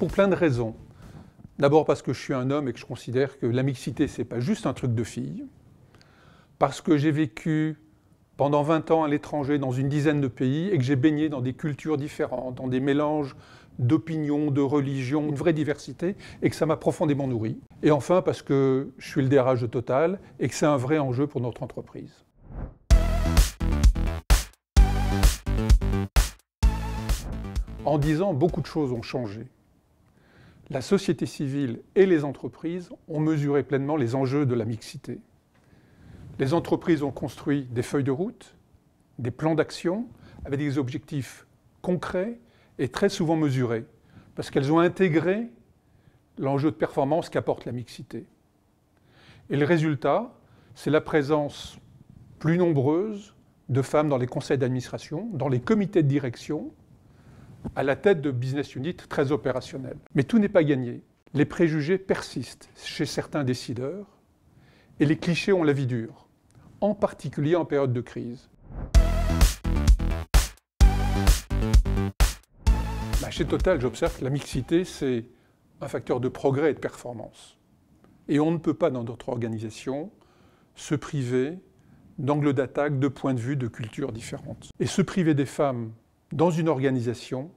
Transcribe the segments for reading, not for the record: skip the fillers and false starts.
pour plein de raisons. D'abord parce que je suis un homme et que je considère que la mixité, c'est pas juste un truc de filles. Parce que j'ai vécu pendant 20 ans à l'étranger dans une dizaine de pays et que j'ai baigné dans des cultures différentes, dans des mélanges d'opinions, de religions, une vraie diversité, et que ça m'a profondément nourri. Et enfin parce que je suis le DRH de Total et que c'est un vrai enjeu pour notre entreprise. En 10 ans, beaucoup de choses ont changé. La société civile et les entreprises ont mesuré pleinement les enjeux de la mixité. Les entreprises ont construit des feuilles de route, des plans d'action avec des objectifs concrets et très souvent mesurés, parce qu'elles ont intégré l'enjeu de performance qu'apporte la mixité. Et le résultat, c'est la présence plus nombreuse de femmes dans les conseils d'administration, dans les comités de direction, à la tête de business units très opérationnels. Mais tout n'est pas gagné. Les préjugés persistent chez certains décideurs et les clichés ont la vie dure, en particulier en période de crise. Chez Total, j'observe que la mixité, c'est un facteur de progrès et de performance. Et on ne peut pas, dans notre organisation, se priver d'angles d'attaque, de points de vue, de cultures différentes. Et se priver des femmes dans une organisation,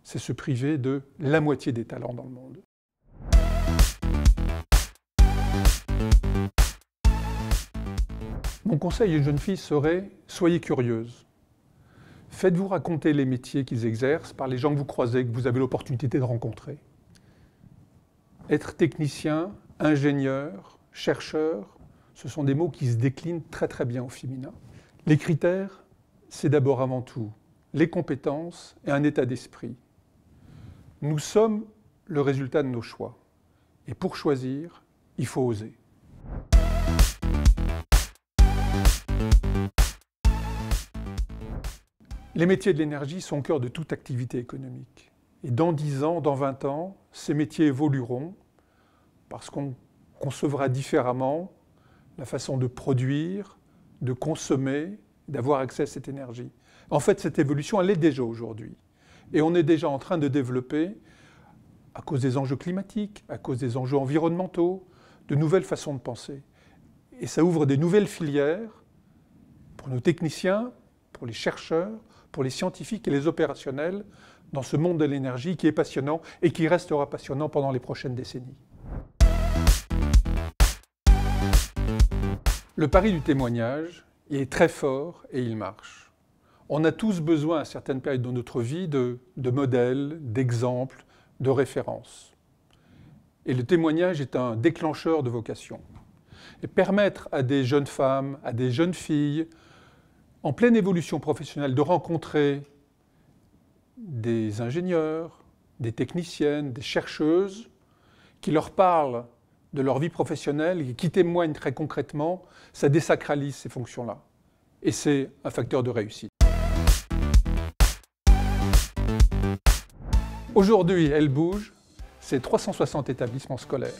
c'est se priver de la moitié des talents dans le monde. Mon conseil à une jeune fille serait « Soyez curieuse ». Faites-vous raconter les métiers qu'ils exercent par les gens que vous croisez, que vous avez l'opportunité de rencontrer. Être technicien, ingénieur, chercheur, ce sont des mots qui se déclinent très très bien au féminin. Les critères, c'est d'abord avant tout les compétences et un état d'esprit. Nous sommes le résultat de nos choix. Et pour choisir, il faut oser. Les métiers de l'énergie sont au cœur de toute activité économique. Et dans 10 ans, dans 20 ans, ces métiers évolueront parce qu'on concevra différemment la façon de produire, de consommer, d'avoir accès à cette énergie. En fait, cette évolution, elle est déjà aujourd'hui. Et on est déjà en train de développer, à cause des enjeux climatiques, à cause des enjeux environnementaux, de nouvelles façons de penser. Et ça ouvre des nouvelles filières pour nos techniciens, pour les chercheurs, pour les scientifiques et les opérationnels dans ce monde de l'énergie qui est passionnant et qui restera passionnant pendant les prochaines décennies. Le pari du témoignage, il est très fort et il marche. On a tous besoin à certaines périodes de notre vie de modèles, d'exemples, de références. Et le témoignage est un déclencheur de vocation. Et permettre à des jeunes femmes, à des jeunes filles, en pleine évolution professionnelle, de rencontrer des ingénieurs, des techniciennes, des chercheuses, qui leur parlent de leur vie professionnelle et qui témoignent très concrètement, ça désacralise ces fonctions-là. Et c'est un facteur de réussite. Aujourd'hui, Elle Bouge, c'est 360 établissements scolaires.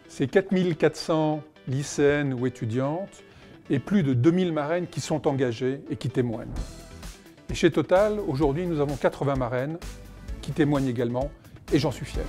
C'est 4400 lycéennes ou étudiantes et plus de 2000 marraines qui sont engagées et qui témoignent. Et chez Total, aujourd'hui, nous avons 80 marraines qui témoignent également et j'en suis fier.